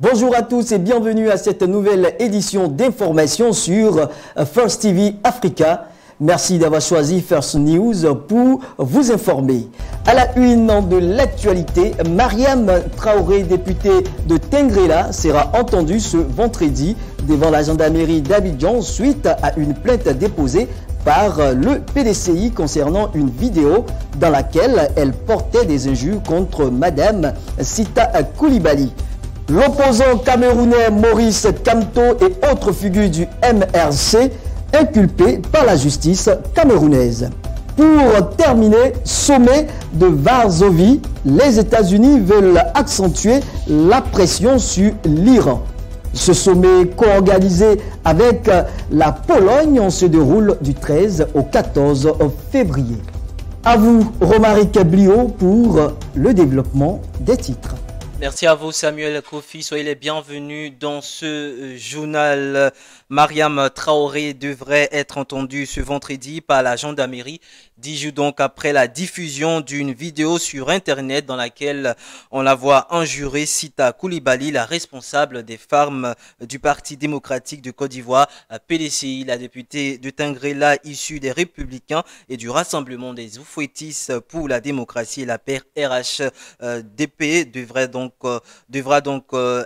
Bonjour à tous et bienvenue à cette nouvelle édition d'information sur First TV Africa. Merci d'avoir choisi First News pour vous informer. À la une de l'actualité, Mariam Traoré, députée de Tengrela, sera entendue ce vendredi devant la gendarmerie d'Abidjan suite à une plainte déposée par le PDCI concernant une vidéo dans laquelle elle portait des injures contre Madame Sita Koulibaly. L'opposant camerounais Maurice Kamto et autres figures du MRC inculpés par la justice camerounaise. Pour terminer, sommet de Varsovie, les États-Unis veulent accentuer la pression sur l'Iran. Ce sommet co-organisé avec la Pologne se déroule du 13 au 14 février. À vous, Romaric Blio, pour le développement des titres. Merci à vous Samuel Kofi, soyez les bienvenus dans ce journal. Mariam Traoré devrait être entendue ce vendredi par la gendarmerie, 10 jours donc après la diffusion d'une vidéo sur internet dans laquelle on la voit injurer Sita Koulibaly, la responsable des femmes du Parti démocratique de Côte d'Ivoire, PDCI. La députée de Tengrela, issue des Républicains et du Rassemblement des Oufouettistes pour la démocratie et la paix RHDP devra donc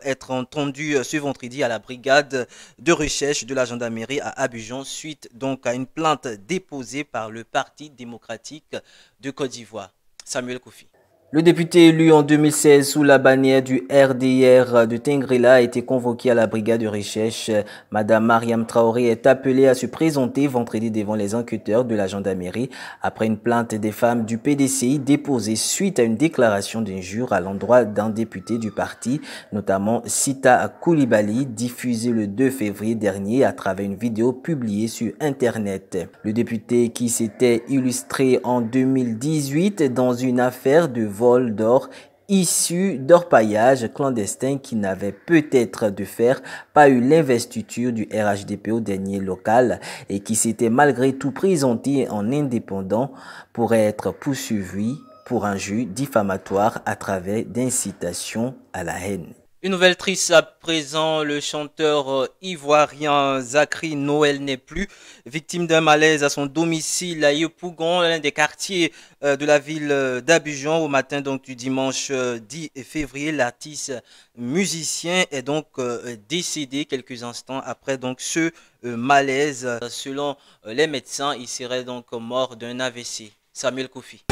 être entendue ce vendredi à la brigade de recherche de la gendarmerie à Abidjan suite donc à une plainte déposée par le Parti démocratique de Côte d'Ivoire. Samuel Kofi. Le député élu en 2016 sous la bannière du RDR de Tengrela a été convoqué à la brigade de recherche. Madame Mariam Traoré est appelée à se présenter vendredi devant les enquêteurs de la gendarmerie après une plainte des femmes du PDCI déposée suite à une déclaration d'injure à l'endroit d'un député du parti, notamment Sita Koulibaly, diffusée le 2 février dernier à travers une vidéo publiée sur Internet. Le député qui s'était illustré en 2018 dans une affaire de vol d'or issu d'orpaillage clandestin qui n'avait peut-être de faire pas eu l'investiture du RHDP au dernier local et qui s'était malgré tout présenté en indépendant pourrait être poursuivi pour injure diffamatoire à travers d'incitation à la haine. Une nouvelle triste à présent, le chanteur ivoirien Zakri Noël n'est plus. Victime d'un malaise à son domicile à Yopougon, l'un des quartiers de la ville d'Abidjan. Au matin donc du dimanche 10 février, l'artiste musicien est donc décédé quelques instants après donc ce malaise. Selon les médecins, il serait donc mort d'un AVC. Samuel Kofi.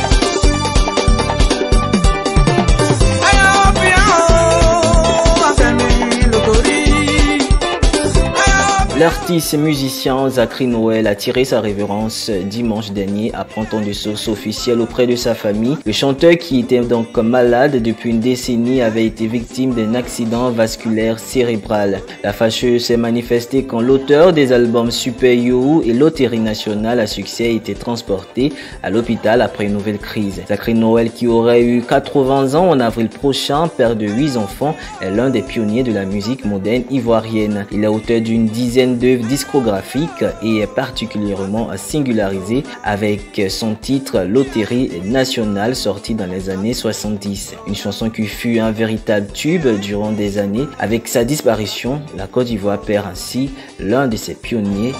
L'artiste musicien Zakri Noël a tiré sa révérence dimanche dernier après un temps de source officielle auprès de sa famille. Le chanteur, qui était donc malade depuis une décennie, avait été victime d'un accident vasculaire cérébral. La fâcheuse s'est manifestée quand l'auteur des albums Super You et Loterie Nationale à succès a été transporté à l'hôpital après une nouvelle crise. Zakri Noël, qui aurait eu 80 ans en avril prochain, père de 8 enfants, est l'un des pionniers de la musique moderne ivoirienne. Il est auteur d'une dizaine d'œuvres discographiques et est particulièrement singularisé avec son titre Loterie Nationale sorti dans les années 70. Une chanson qui fut un véritable tube durant des années. Avec sa disparition, la Côte d'Ivoire perd ainsi l'un de ses pionniers.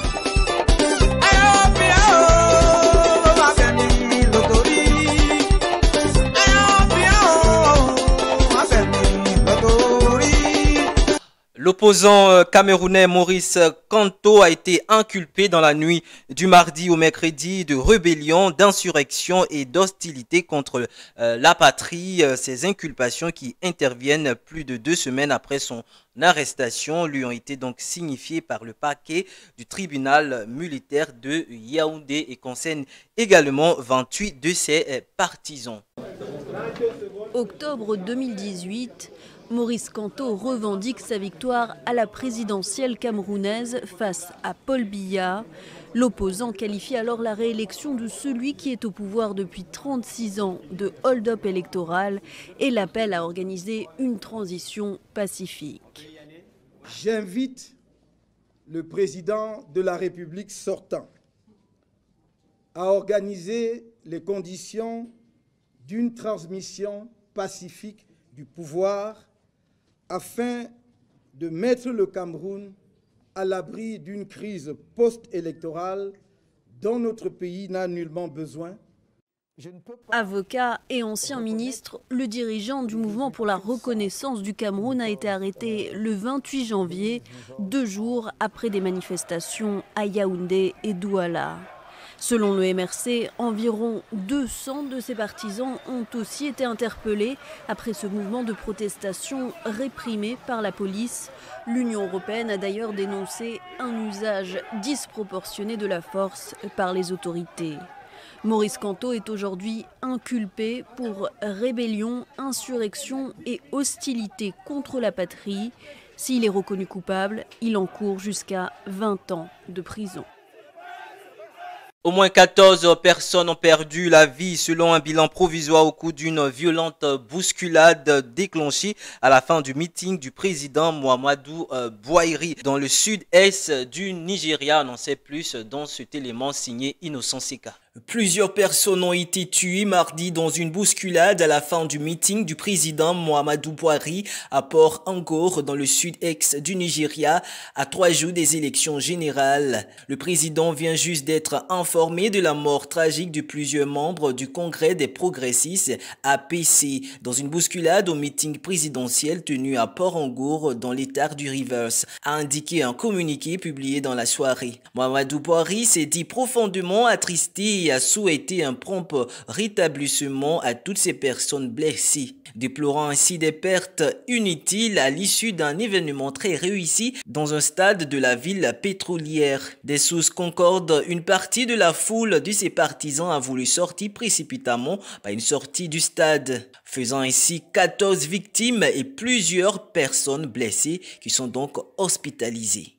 L'opposant camerounais Maurice Kamto a été inculpé dans la nuit du mardi au mercredi de rébellion, d'insurrection et d'hostilité contre la patrie. Ces inculpations, qui interviennent plus de 2 semaines après son arrestation, lui ont été donc signifiées par le parquet du tribunal militaire de Yaoundé et concernent également 28 de ses partisans. Octobre 2018, Maurice Kamto revendique sa victoire à la présidentielle camerounaise face à Paul Biya. L'opposant qualifie alors la réélection de celui qui est au pouvoir depuis 36 ans de hold-up électoral et l'appelle à organiser une transition pacifique. J'invite le président de la République sortant à organiser les conditions d'une transmission pacifique du pouvoir afin de mettre le Cameroun à l'abri d'une crise post-électorale dont notre pays n'a nullement besoin. Avocat et ancien ministre, le dirigeant du mouvement pour la reconnaissance du Cameroun a été arrêté le 28 janvier, 2 jours après des manifestations à Yaoundé et Douala. Selon le MRC, environ 200 de ses partisans ont aussi été interpellés après ce mouvement de protestation réprimé par la police. L'Union européenne a d'ailleurs dénoncé un usage disproportionné de la force par les autorités. Maurice Kamto est aujourd'hui inculpé pour rébellion, insurrection et hostilité contre la patrie. S'il est reconnu coupable, il encourt jusqu'à 20 ans de prison. Au moins 14 personnes ont perdu la vie selon un bilan provisoire au cours d'une violente bousculade déclenchée à la fin du meeting du président Muhammadu Buhari dans le sud-est du Nigeria. On en sait plus dans cet élément signé Innocent Seka. Plusieurs personnes ont été tuées mardi dans une bousculade à la fin du meeting du président Muhammadu Buhari à Port-Harcourt dans le sud-est du Nigeria à 3 jours des élections générales. Le président vient juste d'être informé de la mort tragique de plusieurs membres du Congrès des progressistes APC dans une bousculade au meeting présidentiel tenu à Port-Harcourt dans l'état du Rivers, a indiqué un communiqué publié dans la soirée. Muhammadu Buhari s'est dit profondément attristé et a souhaité un prompt rétablissement à toutes ces personnes blessées, déplorant ainsi des pertes inutiles à l'issue d'un événement très réussi dans un stade de la ville pétrolière. Des sources concordent, une partie de la foule de ses partisans a voulu sortir précipitamment par une sortie du stade, faisant ainsi 14 victimes et plusieurs personnes blessées qui sont donc hospitalisées.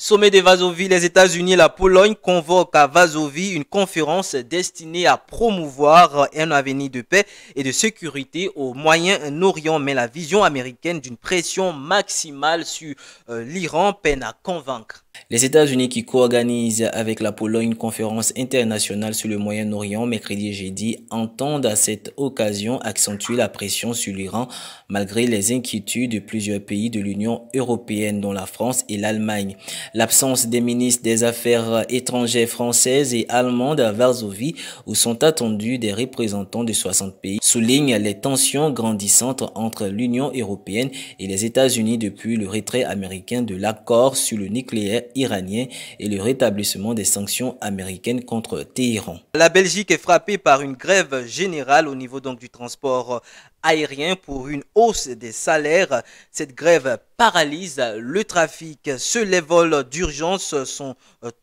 Sommet de Varsovie, les États-Unis et la Pologne convoquent à Varsovie une conférence destinée à promouvoir un avenir de paix et de sécurité au Moyen-Orient. Mais la vision américaine d'une pression maximale sur l'Iran peine à convaincre. Les États-Unis qui co-organisent avec la Pologne une conférence internationale sur le Moyen-Orient mercredi et jeudi entendent à cette occasion accentuer la pression sur l'Iran malgré les inquiétudes de plusieurs pays de l'Union européenne dont la France et l'Allemagne. L'absence des ministres des Affaires étrangères françaises et allemandes à Varsovie où sont attendus des représentants de 60 pays souligne les tensions grandissantes entre l'Union européenne et les États-Unis depuis le retrait américain de l'accord sur le nucléaire iranien et le rétablissement des sanctions américaines contre Téhéran. La Belgique est frappée par une grève générale au niveau donc du transport aérien pour une hausse des salaires. Cette grève paralyse le trafic. Seuls les vols d'urgence sont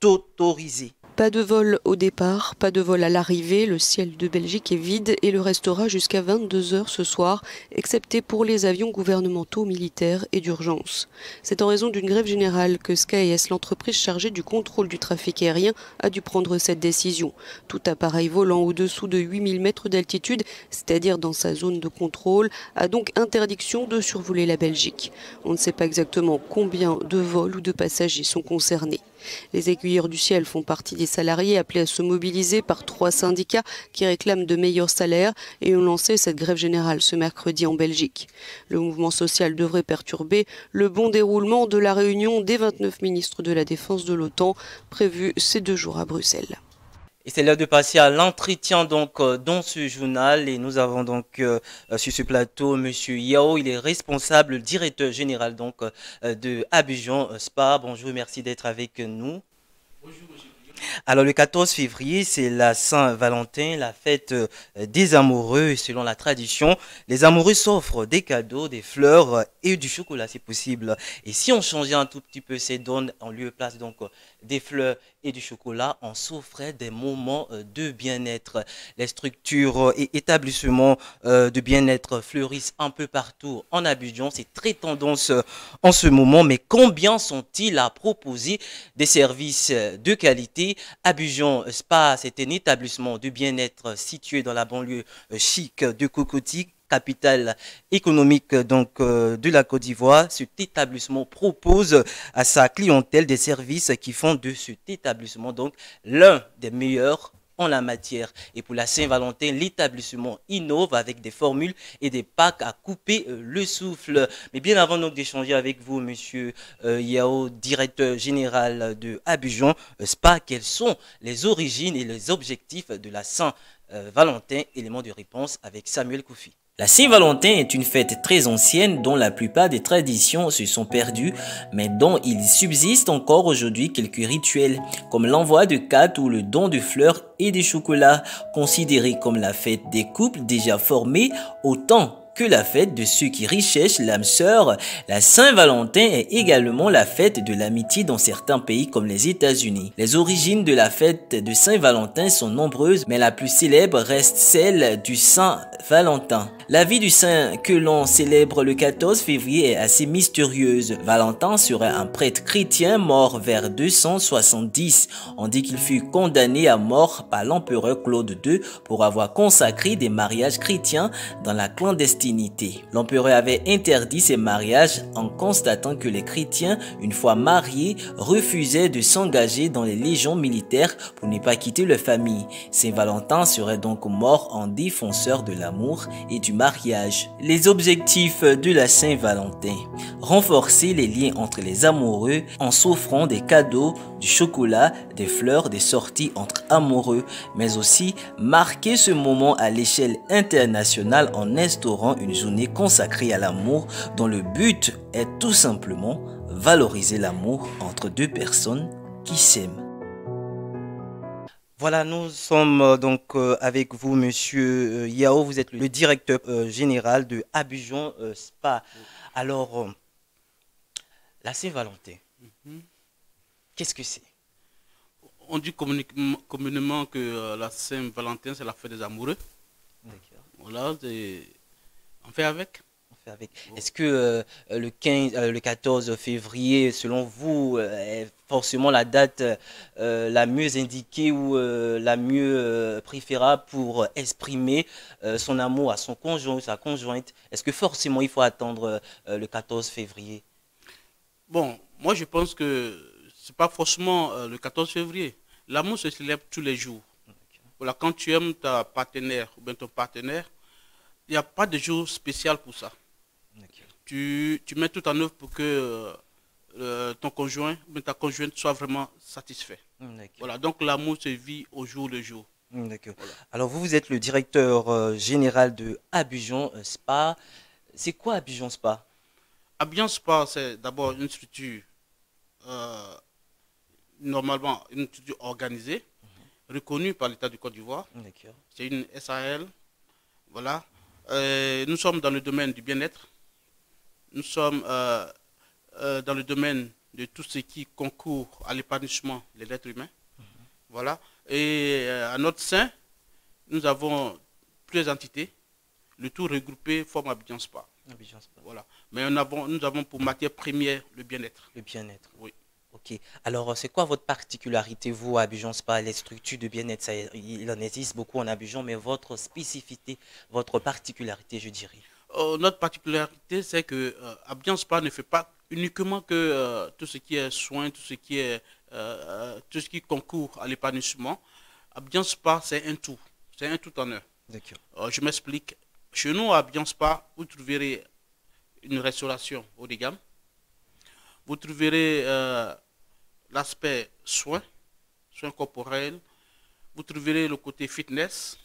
autorisés. Pas de vol au départ, pas de vol à l'arrivée, le ciel de Belgique est vide et le restera jusqu'à 22 h ce soir, excepté pour les avions gouvernementaux, militaires et d'urgence. C'est en raison d'une grève générale que SkyS, l'entreprise chargée du contrôle du trafic aérien, a dû prendre cette décision. Tout appareil volant au-dessous de 8000 mètres d'altitude, c'est-à-dire dans sa zone de contrôle, a donc interdiction de survoler la Belgique. On ne sait pas exactement combien de vols ou de passagers sont concernés. Les aiguilleurs du ciel font partie des salariés appelés à se mobiliser par 3 syndicats qui réclament de meilleurs salaires et ont lancé cette grève générale ce mercredi en Belgique. Le mouvement social devrait perturber le bon déroulement de la réunion des 29 ministres de la Défense de l'OTAN prévue ces 2 jours à Bruxelles. Et c'est l'heure de passer à l'entretien donc dans ce journal et nous avons donc sur ce plateau Monsieur Yao, il est responsable, directeur général donc de Abidjan Spa. Bonjour, merci d'être avec nous. Bonjour, monsieur. Alors le 14 février, c'est la Saint-Valentin, la fête des amoureux. Selon la tradition, les amoureux s'offrent des cadeaux, des fleurs et du chocolat, c'est possible. Et si on changeait un tout petit peu ces dons, en lieu et place donc des fleurs et du chocolat, on s'offrait des moments de bien-être. Les structures et établissements de bien-être fleurissent un peu partout en Abidjan. C'est très tendance en ce moment, mais combien sont-ils à proposer des services de qualité? Abidjan Spa, c'est un établissement de bien-être situé dans la banlieue chic de Cocody, capitale économique donc de la Côte d'Ivoire. Cet établissement propose à sa clientèle des services qui font de cet établissement donc l'un des meilleurs en la matière. Et pour la Saint-Valentin, l'établissement innove avec des formules et des packs à couper le souffle. Mais bien avant donc d'échanger avec vous, monsieur Yao, directeur général de Abidjan Spa, quelles sont les origines et les objectifs de la Saint-Valentin? Élément de réponse avec Samuel Koufi. La Saint-Valentin est une fête très ancienne dont la plupart des traditions se sont perdues, mais dont il subsiste encore aujourd'hui quelques rituels, comme l'envoi de cartes ou le don de fleurs et de chocolat, considérés comme la fête des couples déjà formés, autant que la fête de ceux qui recherchent l'âme sœur. La Saint-Valentin est également la fête de l'amitié dans certains pays comme les États-Unis. Les origines de la fête de Saint-Valentin sont nombreuses, mais la plus célèbre reste celle du Saint Valentin. La vie du saint que l'on célèbre le 14 février est assez mystérieuse. Valentin serait un prêtre chrétien mort vers 270. On dit qu'il fut condamné à mort par l'empereur Claude II pour avoir consacré des mariages chrétiens dans la clandestinité. L'empereur avait interdit ces mariages en constatant que les chrétiens, une fois mariés, refusaient de s'engager dans les légions militaires pour ne pas quitter leur famille. Saint Valentin serait donc mort en défenseur de l'amour et du mariage. Les objectifs de la Saint-Valentin: renforcer les liens entre les amoureux en s'offrant des cadeaux, du chocolat, des fleurs, des sorties entre amoureux, mais aussi marquer ce moment à l'échelle internationale en instaurant une journée consacrée à l'amour dont le but est tout simplement valoriser l'amour entre deux personnes qui s'aiment. Voilà, nous sommes donc avec vous, monsieur Yao. Vous êtes le directeur général de Abidjan Spa. Alors, la Saint-Valentin, qu'est-ce que c'est? On dit communément que la Saint-Valentin, c'est la fête des amoureux. Voilà, on fait avec. Est-ce que le 14 février, selon vous, est forcément la date la mieux indiquée ou la mieux préférable pour exprimer son amour à son conjoint ou sa conjointe? Est-ce que forcément il faut attendre le 14 février? Bon, moi je pense que ce n'est pas forcément le 14 février. L'amour se célèbre tous les jours. Voilà, quand tu aimes ta partenaire ou bien ton partenaire, il n'y a pas de jour spécial pour ça. Tu mets tout en œuvre pour que ton conjoint ou ta conjointe soit vraiment satisfait. Voilà, donc l'amour se vit au jour le jour. D'accord. Voilà. Alors vous êtes le directeur général de Abidjan Spa. C'est quoi Abidjan Spa? Abidjan Spa, c'est d'abord une structure, normalement une structure organisée, reconnue par l'État du Côte d'Ivoire. C'est une SAL. Voilà. Nous sommes dans le domaine du bien-être. Nous sommes dans le domaine de tout ce qui concourt à l'épanouissement de l'être humain. Voilà. Et à notre sein, nous avons plusieurs entités. Le tout regroupé forme Abidjan Spa. Voilà. Mais nous avons pour matière première le bien-être. Le bien-être. Oui. Ok. Alors, c'est quoi votre particularité, vous, à Abidjan Spa? Les structures de bien-être, il en existe beaucoup en Abidjan, mais votre spécificité, votre particularité, je dirais. Notre particularité, c'est que Abidjan Spa ne fait pas uniquement que tout ce qui est soins, tout ce qui concourt à l'épanouissement. Abidjan Spa, c'est un tout. C'est un tout en un. Je m'explique. Chez nous, à Abidjan Spa, vous trouverez une restauration haut de gamme. Vous trouverez l'aspect soins corporels. Vous trouverez le côté fitness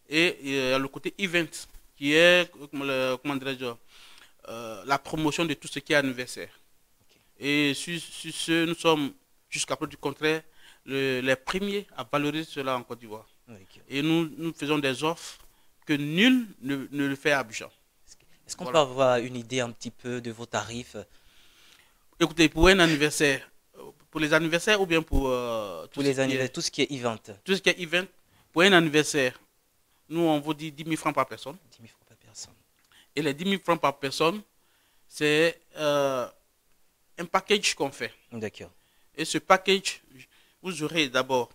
et le côté event, qui est, comment dirais-je, la promotion de tout ce qui est anniversaire. Et sur ce, nous sommes, jusqu'à preuve du contraire, les premiers à valoriser cela en Côte d'Ivoire. Et nous faisons des offres que nul ne le fait à Abidjan. Est-ce qu'on peut avoir une idée un petit peu de vos tarifs? Écoutez, pour un anniversaire, pour les anniversaires ou bien pour tout ce qui est event. Tout ce qui est event, pour un anniversaire, nous on vous dit 10 000 francs par personne. 10 000 francs par personne. Et les 10 000 francs par personne, c'est un package qu'on fait. D'accord. Et ce package, vous aurez d'abord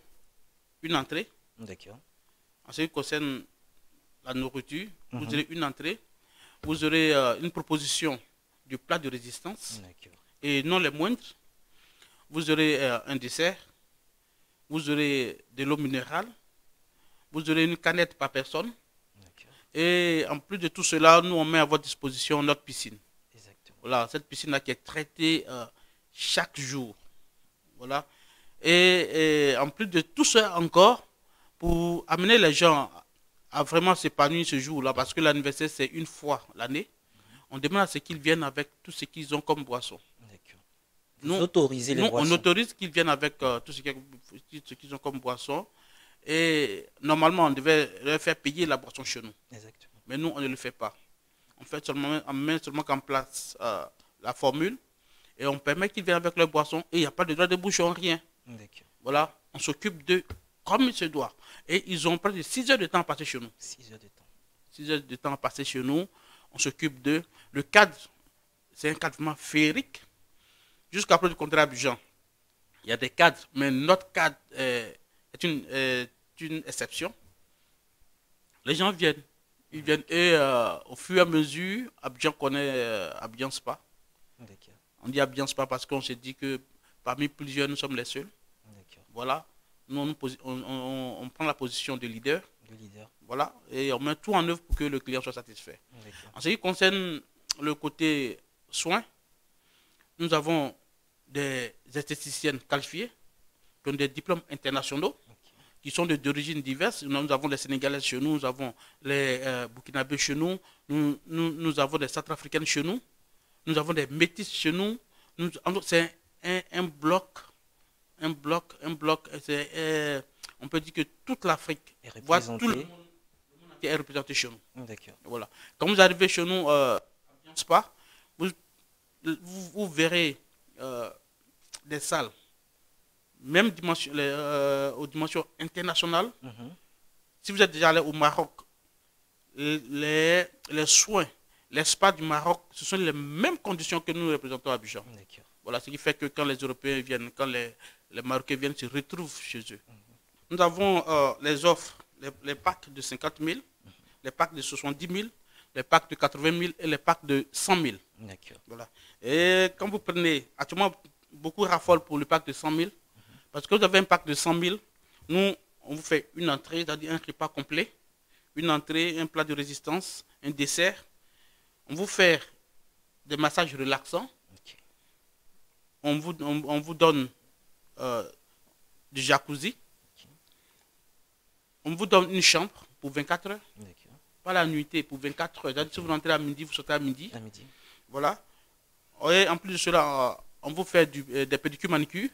une entrée. D'accord. En ce qui concerne la nourriture, vous aurez une entrée. Vous aurez une proposition de plat de résistance. Et non les moindres. Vous aurez un dessert. Vous aurez de l'eau minérale. Vous aurez une canette par personne. Et en plus de tout cela, nous, on met à votre disposition notre piscine. Exactement. Voilà, cette piscine-là qui est traitée chaque jour. Voilà. Et en plus de tout ça encore, pour amener les gens à vraiment s'épanouir ce jour-là, parce que l'anniversaire, c'est une fois l'année, on demande à ce qu'ils viennent avec tout ce qu'ils ont comme boisson. Nous, on autorise qu'ils viennent avec tout ce qu'ils ont comme boisson. Et normalement, on devait leur faire payer la boisson chez nous. Exactement. Mais nous, on ne le fait pas. On met seulement en place la formule et on permet qu'ils viennent avec leur boisson et il n'y a pas de droit de bouchon, rien. Voilà, on s'occupe d'eux comme il se doit. Et ils ont près de 6 heures de temps à passer chez nous. 6 heures de temps. 6 heures de temps à passer chez nous. On s'occupe d'eux. Le cadre, c'est un cadre vraiment féerique. Jusqu'après le contrat Abidjan, il y a des cadres, mais notre cadre est une exception. Les gens viennent. Ils viennent et au fur et à mesure, Abidjan connaît Abidjan Spa. On dit Abidjan Spa parce qu'on s'est dit que parmi plusieurs, nous sommes les seuls. Voilà. Nous, on prend la position de leader. Voilà. Et on met tout en œuvre pour que le client soit satisfait. En ce qui concerne le côté soins, nous avons des esthéticiennes qualifiées qui ont des diplômes internationaux, qui sont d'origines diverses. Nous avons les Sénégalais chez nous, nous avons les Burkinabés chez nous, nous avons des Centrafricaines chez nous, nous avons des Métis chez nous. C'est un bloc. On peut dire que toute l'Afrique, tout le monde est représenté chez nous. Voilà. Quand vous arrivez chez nous, Spa, vous verrez des salles, même dimension, aux dimensions internationales. Si vous êtes déjà allé au Maroc, les soins, les spas du Maroc, ce sont les mêmes conditions que nous représentons à Abidjan. Voilà, ce qui fait que quand les Européens viennent, quand les Marocains viennent, se retrouvent chez eux. Nous avons les offres, les packs de 50 000, les packs de 70 000, les packs de 80 000 et les packs de 100 000. Voilà. Et quand vous prenez, actuellement, beaucoup raffolent pour le pack de 100 000, parce que vous avez un pack de 100 000, nous, on vous fait une entrée, c'est-à-dire un repas complet, une entrée, un plat de résistance, un dessert. On vous fait des massages relaxants. On vous donne du jacuzzi. On vous donne une chambre pour 24 heures. Pas la nuitée, pour 24 heures. C'est-à-dire si vous rentrez à midi, vous sortez à midi. Voilà. Et en plus de cela, on vous fait des pédicures manicures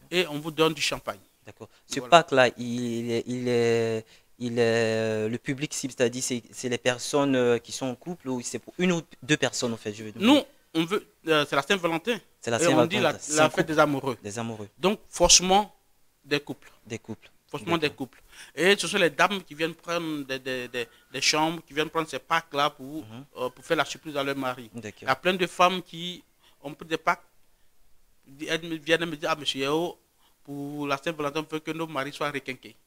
et on vous donne du champagne. D'accord. Ce pack-là, il est le public cible, c'est-à-dire c'est les personnes qui sont en couple ou c'est pour une ou deux personnes en fait, je veux dire. Nous, on veut, c'est la Saint-Valentin. C'est la Saint-Valentin. On dit la fête des amoureux. Des amoureux. Donc, forcément, des couples. Des couples. Forcément des couples. Et ce sont les dames qui viennent prendre des chambres, qui viennent prendre ces packs-là pour faire la surprise à leur mari. Il y a plein de femmes qui ont pris des packs. Elles viennent me dire, ah monsieur Yao, pour la Saint-Valentin, on veut que nos maris soient requinqués.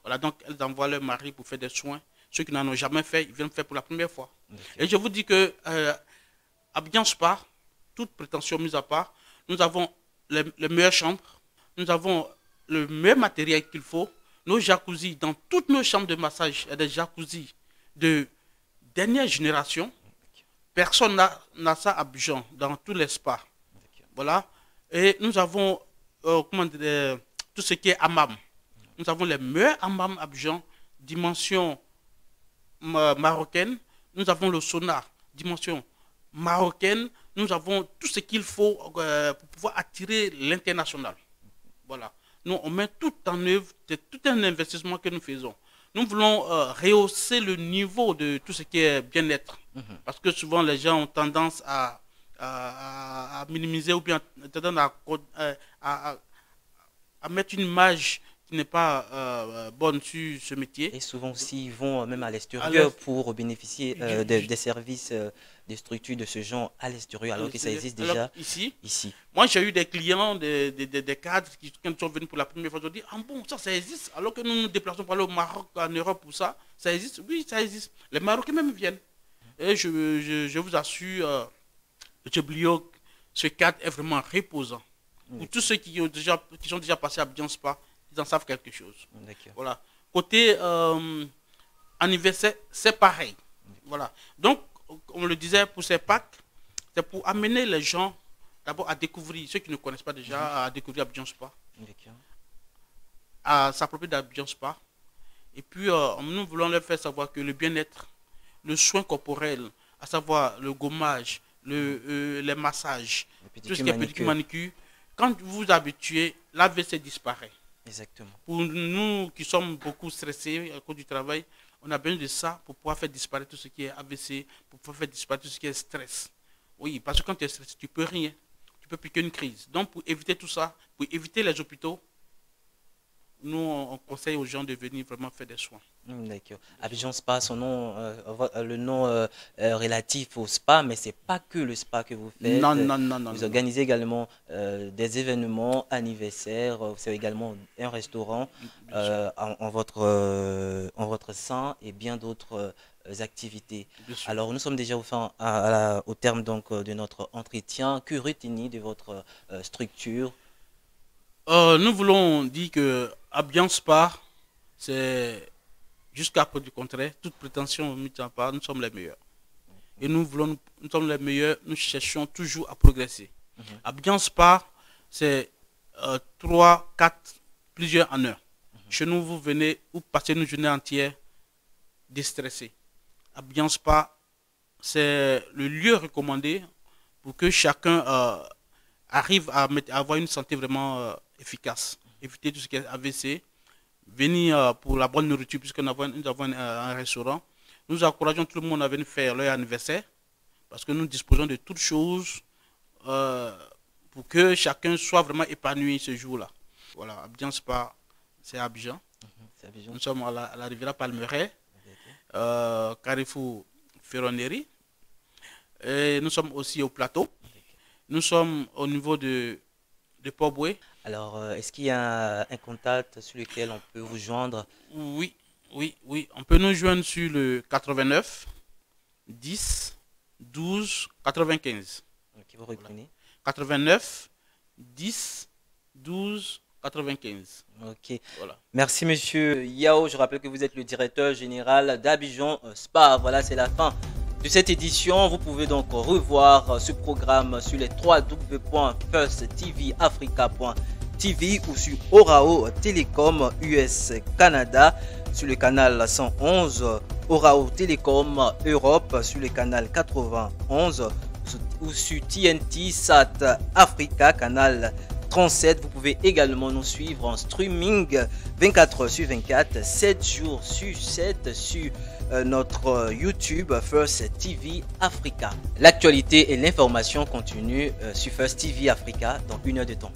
Voilà, donc elles envoient leur mari pour faire des soins. Ceux qui n'en ont jamais fait, ils viennent faire pour la première fois. Et je vous dis que Abidjan Spa, toute prétention mise à part, nous avons les meilleures chambres, nous avons le meilleur matériel qu'il faut. Nos jacuzzis, dans toutes nos chambres de massage, il y a des jacuzzis de dernière génération. Personne n'a ça à Abidjan, dans tous les spas. Voilà. Et nous avons tout ce qui est hammam. Nous avons les meilleurs hammams à Abidjan, dimension marocaine. Nous avons le sauna, dimension marocaine. Nous avons tout ce qu'il faut pour pouvoir attirer l'international. Voilà. Nous, on met tout en œuvre, c'est tout un investissement que nous faisons. Nous voulons rehausser le niveau de tout ce qui est bien-être. Parce que souvent, les gens ont tendance à minimiser ou bien tendance à mettre une image qui n'est pas bonne sur ce métier. Et souvent aussi, ils vont même à l'extérieur pour bénéficier des services, des structures de ce genre à l'extérieur, alors que ça existe déjà ici. Moi, j'ai eu des clients, des cadres qui, quand ils sont venus pour la première fois, ils ont dit, ah bon, ça existe, alors que nous nous déplaçons pour aller au Maroc, en Europe, pour ça existe. Oui, ça existe. Les Marocains même viennent. Et je vous assure, M. Blio, ce cadre est vraiment reposant. Pour tous ceux qui sont déjà passés à Abidjan Spa, ils en savent quelque chose. Voilà. côté anniversaire, c'est pareil. Voilà. Donc, on le disait, pour ces packs, c'est pour amener les gens d'abord à découvrir, ceux qui ne connaissent pas déjà, à découvrir Abidjan Spa, à s'approprier d'Abidjan Spa. Et puis, nous voulons leur faire savoir que le bien-être, le soin corporel, à savoir le gommage, les massages, tout ce qui est pédicure, manicure, quand vous vous habituez, l'AVC disparaît. Exactement. Pour nous qui sommes beaucoup stressés à cause du travail, on a besoin de ça pour pouvoir faire disparaître tout ce qui est AVC, pour pouvoir faire disparaître tout ce qui est stress. Oui, parce que quand tu es stressé, tu ne peux rien. Tu peux piquer une crise. Donc, pour éviter tout ça, pour éviter les hôpitaux, nous, on conseille aux gens de venir vraiment faire des soins. D'accord. Abidjan Spa, son nom, le nom relatif au spa, mais ce n'est pas que le spa que vous faites. Non, non, non, non. Vous organisez également des événements anniversaires, c'est également un restaurant en votre sein et bien d'autres activités. Alors, nous sommes déjà au terme donc, de notre entretien. Que retenir de votre structure? Nous voulons dire que Abidjan Spa, c'est jusqu'à preuve du contraire, toute prétention mise à part, nous sommes les meilleurs. Et nous sommes les meilleurs, nous cherchons toujours à progresser. Abidjan Spa, c'est 3, 4, plusieurs en un. Chez nous, vous venez ou passez une journée entière déstressé. Abidjan Spa, c'est le lieu recommandé pour que chacun arrive à avoir une santé vraiment efficace. Éviter tout ce qui est AVC, venir pour la bonne nourriture, puisque nous avons un restaurant. Nous encourageons tout le monde à venir faire leur anniversaire, parce que nous disposons de toutes choses pour que chacun soit vraiment épanoui ce jour-là. Voilà, Abidjan Spa, c'est Abidjan. Nous sommes à la Riviera Palmeraie, Carrefour Ferronnerie. Et nous sommes aussi au plateau. Nous sommes au niveau de Port-Boué. Alors, est-ce qu'il y a un contact sur lequel on peut vous joindre? Oui, oui, oui. On peut nous joindre sur le 89 10 12 95. Ok, vous reprenez. 89 10 12 95. Ok. Voilà. Merci, monsieur Yao. Je rappelle que vous êtes le directeur général d'Abidjan Spa. Voilà, c'est la fin de cette édition. Vous pouvez donc revoir ce programme sur les www.firsttvafrica.tv ou sur Orao Telecom US Canada sur le canal 111, Orao Telecom Europe sur le canal 91 ou sur TNT Sat Africa canal 37. Vous pouvez également nous suivre en streaming 24 heures sur 24, 7 jours sur 7 sur notre YouTube First TV Africa. L'actualité et l'information continuent sur First TV Africa dans 1 heure de temps.